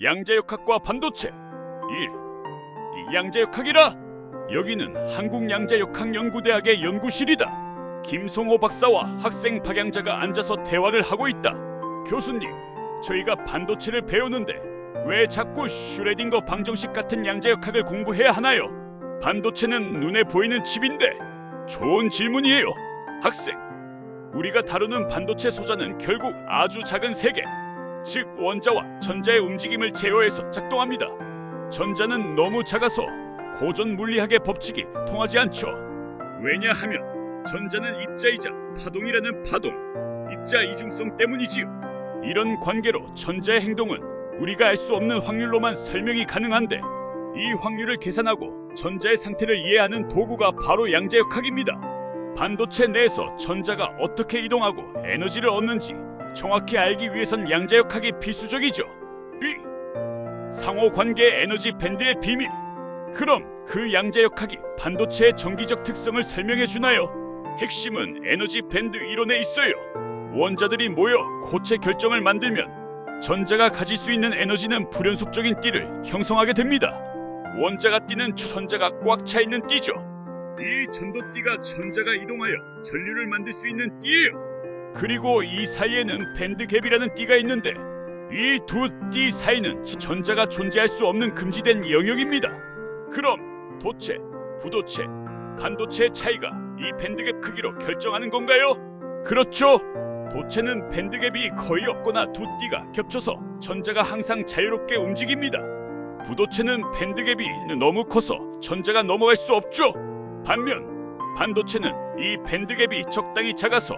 양자역학과 반도체 1. 이 양자역학이라. 여기는 한국양자역학연구대학의 연구실이다. 김성호 박사와 학생 박양자가 앉아서 대화를 하고 있다. 교수님, 저희가 반도체를 배우는데 왜 자꾸 슈레딩거 방정식 같은 양자역학을 공부해야 하나요? 반도체는 눈에 보이는 칩인데. 좋은 질문이에요. 학생, 우리가 다루는 반도체 소자는 결국 아주 작은 세계, 즉 원자와 전자의 움직임을 제어해서 작동합니다. 전자는 너무 작아서 고전 물리학의 법칙이 통하지 않죠. 왜냐하면 전자는 입자이자 파동이라는 파동, 입자 이중성 때문이지요. 이런 관계로 전자의 행동은 우리가 알 수 없는 확률로만 설명이 가능한데, 이 확률을 계산하고 전자의 상태를 이해하는 도구가 바로 양자역학입니다. 반도체 내에서 전자가 어떻게 이동하고 에너지를 얻는지 정확히 알기 위해선 양자역학이 필수적이죠. B. 상호관계 에너지 밴드의 비밀. 그럼 그 양자역학이 반도체의 정기적 특성을 설명해 주나요? 핵심은 에너지 밴드 이론에 있어요. 원자들이 모여 고체 결정을 만들면 전자가 가질 수 있는 에너지는 불연속적인 띠를 형성하게 됩니다. 원자가 띠는 전자가 꽉 차 있는 띠죠. 이 전도띠가 전자가 이동하여 전류를 만들 수 있는 띠예요. 그리고 이 사이에는 밴드갭이라는 띠가 있는데, 이 두 띠 사이는 전자가 존재할 수 없는 금지된 영역입니다. 그럼 도체, 부도체, 반도체의 차이가 이 밴드갭 크기로 결정하는 건가요? 그렇죠. 도체는 밴드갭이 거의 없거나 두 띠가 겹쳐서 전자가 항상 자유롭게 움직입니다. 부도체는 밴드갭이 너무 커서 전자가 넘어갈 수 없죠. 반면 반도체는 이 밴드갭이 적당히 작아서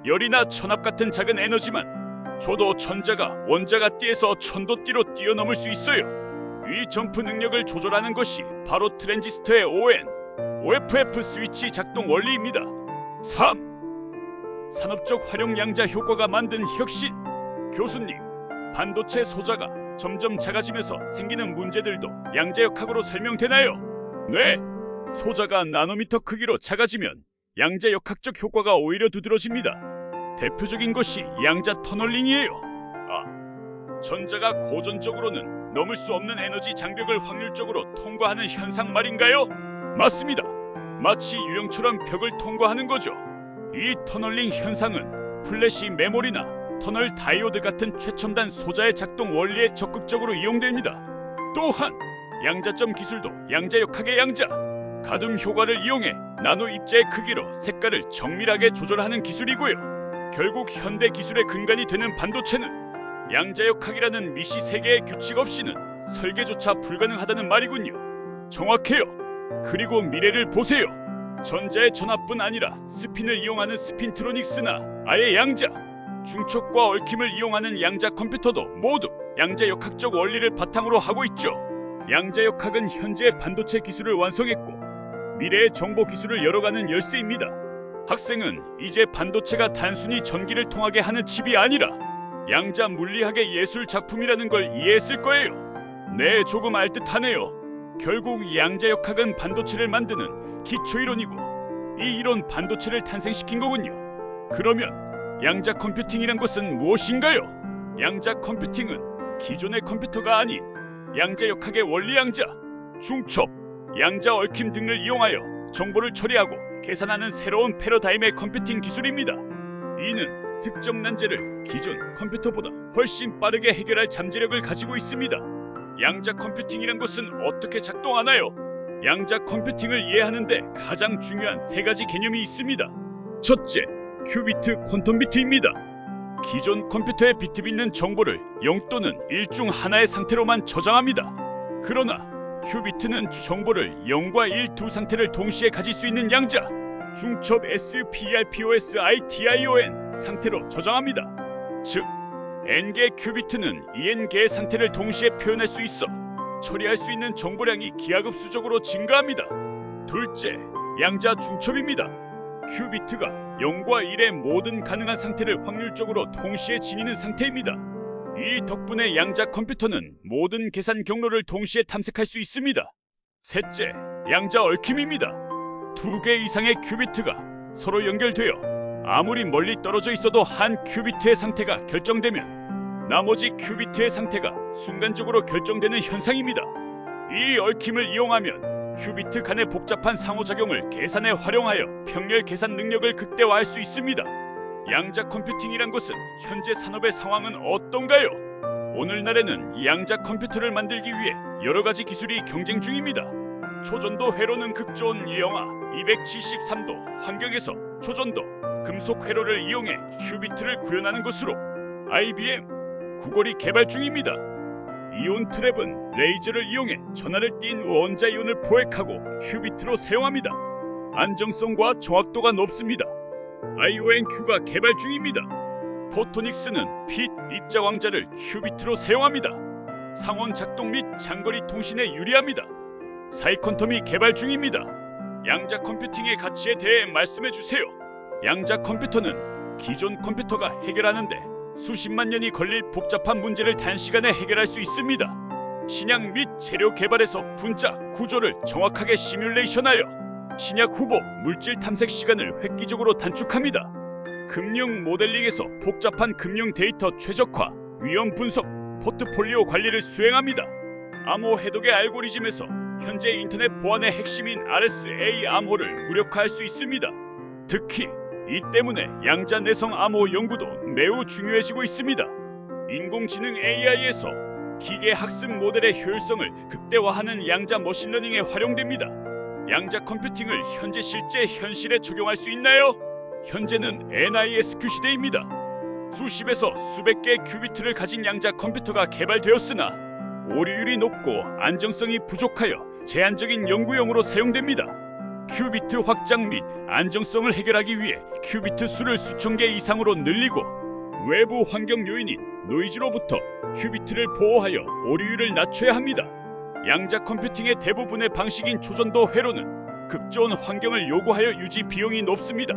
열이나 천압 같은 작은 에너지만 줘도 전자가 원자가 띠에서 천도띠로 뛰어넘을 수 있어요. 이 점프 능력을 조절하는 것이 바로 트랜지스터의 ON, OFF 스위치 작동 원리입니다. 3. 산업적 활용 양자 효과가 만든 혁신. 교수님, 반도체 소자가 점점 작아지면서 생기는 문제들도 양자역학으로 설명되나요? 네. 소자가 나노미터 크기로 작아지면 양자역학적 효과가 오히려 두드러집니다. 대표적인 것이 양자 터널링이에요. 전자가 고전적으로는 넘을 수 없는 에너지 장벽을 확률적으로 통과하는 현상 말인가요? 맞습니다. 마치 유령처럼 벽을 통과하는 거죠. 이 터널링 현상은 플래시 메모리나 터널 다이오드 같은 최첨단 소자의 작동 원리에 적극적으로 이용됩니다. 또한 양자점 기술도 양자역학의 양자, 가둠 효과를 이용해 나노 입자의 크기로 색깔을 정밀하게 조절하는 기술이고요. 결국 현대 기술의 근간이 되는 반도체는 양자역학이라는 미시 세계의 규칙 없이는 설계조차 불가능하다는 말이군요. 정확해요. 그리고 미래를 보세요. 전자의 전압뿐 아니라 스핀을 이용하는 스핀트로닉스나 아예 양자, 중첩과 얽힘을 이용하는 양자 컴퓨터도 모두 양자역학적 원리를 바탕으로 하고 있죠. 양자역학은 현재의 반도체 기술을 완성했고 미래의 정보 기술을 열어가는 열쇠입니다. 학생은 이제 반도체가 단순히 전기를 통하게 하는 칩이 아니라 양자 물리학의 예술 작품이라는 걸 이해했을 거예요. 네, 조금 알듯하네요. 결국 양자역학은 반도체를 만드는 기초이론이고, 이 이론 반도체를 탄생시킨 거군요. 그러면 양자 컴퓨팅이란 것은 무엇인가요? 양자 컴퓨팅은 기존의 컴퓨터가 아닌 양자역학의 원리 양자, 중첩, 양자 얽힘 등을 이용하여 정보를 처리하고 계산하는 새로운 패러다임의 컴퓨팅 기술입니다. 이는 특정 난제를 기존 컴퓨터보다 훨씬 빠르게 해결할 잠재력을 가지고 있습니다. 양자 컴퓨팅이란 것은 어떻게 작동하나요? 양자 컴퓨팅을 이해하는데 가장 중요한 세 가지 개념이 있습니다. 첫째, 큐비트 퀀텀 비트입니다. 기존 컴퓨터에 비트 빚는 정보를 0 또는 1 중 하나의 상태로만 저장합니다. 그러나 큐비트는 정보를 0과 1 두 상태를 동시에 가질 수 있는 양자, 중첩 SPRPOSITION 상태로 저장합니다. 즉, n개의 큐비트는 2n개의 상태를 동시에 표현할 수 있어 처리할 수 있는 정보량이 기하급수적으로 증가합니다. 둘째, 양자 중첩입니다. 큐비트가 0과 1의 모든 가능한 상태를 확률적으로 동시에 지니는 상태입니다. 이 덕분에 양자 컴퓨터는 모든 계산 경로를 동시에 탐색할 수 있습니다. 셋째, 양자 얽힘입니다. 2개 이상의 큐비트가 서로 연결되어 아무리 멀리 떨어져 있어도 한 큐비트의 상태가 결정되면 나머지 큐비트의 상태가 순간적으로 결정되는 현상입니다. 이 얽힘을 이용하면 큐비트 간의 복잡한 상호작용을 계산에 활용하여 평렬 계산 능력을 극대화할 수 있습니다. 양자 컴퓨팅이란 것은 현재 산업의 상황은 어떤가요? 오늘날에는 양자 컴퓨터를 만들기 위해 여러 가지 기술이 경쟁 중입니다. 초전도 회로는 극저온 이영하 273도 환경에서 초전도 금속 회로를 이용해 큐비트를 구현하는 것으로 IBM, 구글이 개발 중입니다. 이온 트랩은 레이저를 이용해 전하를 띤 원자 이온을 포획하고 큐비트로 사용합니다. 안정성과 정확도가 높습니다. IONQ가 개발 중입니다. 포토닉스는 빛 입자 왕자를 큐비트로 사용합니다. 상온 작동 및 장거리 통신에 유리합니다. 사이콘텀이 개발 중입니다. 양자 컴퓨팅의 가치에 대해 말씀해 주세요. 양자 컴퓨터는 기존 컴퓨터가 해결하는데 수십만 년이 걸릴 복잡한 문제를 단시간에 해결할 수 있습니다. 신약 및 재료 개발에서 분자, 구조를 정확하게 시뮬레이션하여 신약 후보 물질 탐색 시간을 획기적으로 단축합니다. 금융 모델링에서 복잡한 금융 데이터 최적화, 위험 분석, 포트폴리오 관리를 수행합니다. 암호 해독의 알고리즘에서 현재 인터넷 보안의 핵심인 RSA 암호를 무력화할 수 있습니다. 특히 이 때문에 양자 내성 암호 연구도 매우 중요해지고 있습니다. 인공지능 AI에서 기계 학습 모델의 효율성을 극대화하는 양자 머신러닝에 활용됩니다. 양자 컴퓨팅을 현재 실제 현실에 적용할 수 있나요? 현재는 NISQ 시대입니다. 수십에서 수백 개의 큐비트를 가진 양자 컴퓨터가 개발되었으나 오류율이 높고 안정성이 부족하여 제한적인 연구용으로 사용됩니다. 큐비트 확장 및 안정성을 해결하기 위해 큐비트 수를 수천 개 이상으로 늘리고 외부 환경 요인인 노이즈로부터 큐비트를 보호하여 오류율을 낮춰야 합니다. 양자 컴퓨팅의 대부분의 방식인 초전도 회로는 극저온 환경을 요구하여 유지 비용이 높습니다.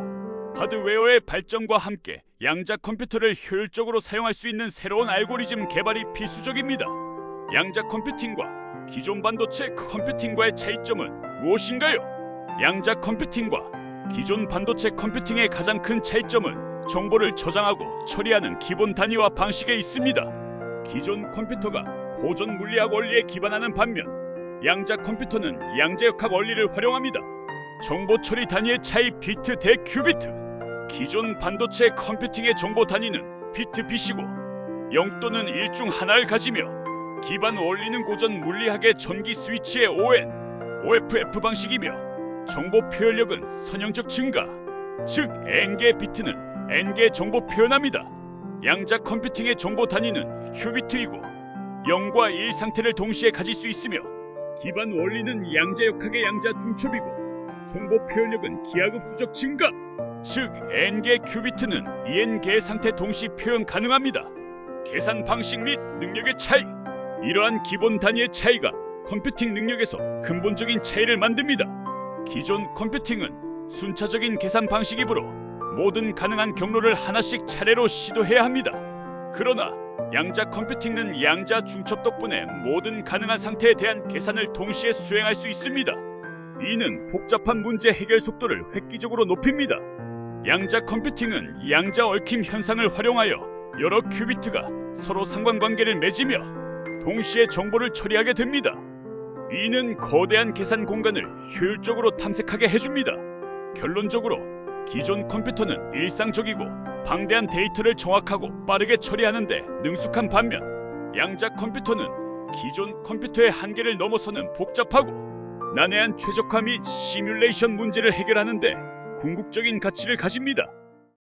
하드웨어의 발전과 함께 양자 컴퓨터를 효율적으로 사용할 수 있는 새로운 알고리즘 개발이 필수적입니다. 양자 컴퓨팅과 기존 반도체 컴퓨팅과의 차이점은 무엇인가요? 양자 컴퓨팅과 기존 반도체 컴퓨팅의 가장 큰 차이점은 정보를 저장하고 처리하는 기본 단위와 방식에 있습니다. 기존 컴퓨터가 고전 물리학 원리에 기반하는 반면 양자 컴퓨터는 양자역학 원리를 활용합니다. 정보 처리 단위의 차이 비트 대 큐비트. 기존 반도체 컴퓨팅의 정보 단위는 비트 bit이고 0 또는 1 중 하나를 가지며 기반 원리는 고전 물리학의 전기 스위치의 ON, OFF 방식이며 정보 표현력은 선형적 증가, 즉 N개 비트는 N개 정보 표현합니다. 양자 컴퓨팅의 정보 단위는 큐비트이고 0과 1 상태를 동시에 가질 수 있으며 기반 원리는 양자역학의 양자 중첩이고 정보 표현력은 기하급수적 증가, 즉 N개 큐비트는 N개 상태 동시 표현 가능합니다. 계산 방식 및 능력의 차이. 이러한 기본 단위의 차이가 컴퓨팅 능력에서 근본적인 차이를 만듭니다. 기존 컴퓨팅은 순차적인 계산 방식이므로 모든 가능한 경로를 하나씩 차례로 시도해야 합니다. 그러나 양자 컴퓨팅은 양자 중첩 덕분에 모든 가능한 상태에 대한 계산을 동시에 수행할 수 있습니다. 이는 복잡한 문제 해결 속도를 획기적으로 높입니다. 양자 컴퓨팅은 양자 얽힘 현상을 활용하여 여러 큐비트가 서로 상관관계를 맺으며 동시에 정보를 처리하게 됩니다. 이는 거대한 계산 공간을 효율적으로 탐색하게 해줍니다. 결론적으로 기존 컴퓨터는 일상적이고 방대한 데이터를 정확하고 빠르게 처리하는데 능숙한 반면 양자 컴퓨터는 기존 컴퓨터의 한계를 넘어서는 복잡하고 난해한 최적화 및 시뮬레이션 문제를 해결하는데 궁극적인 가치를 가집니다.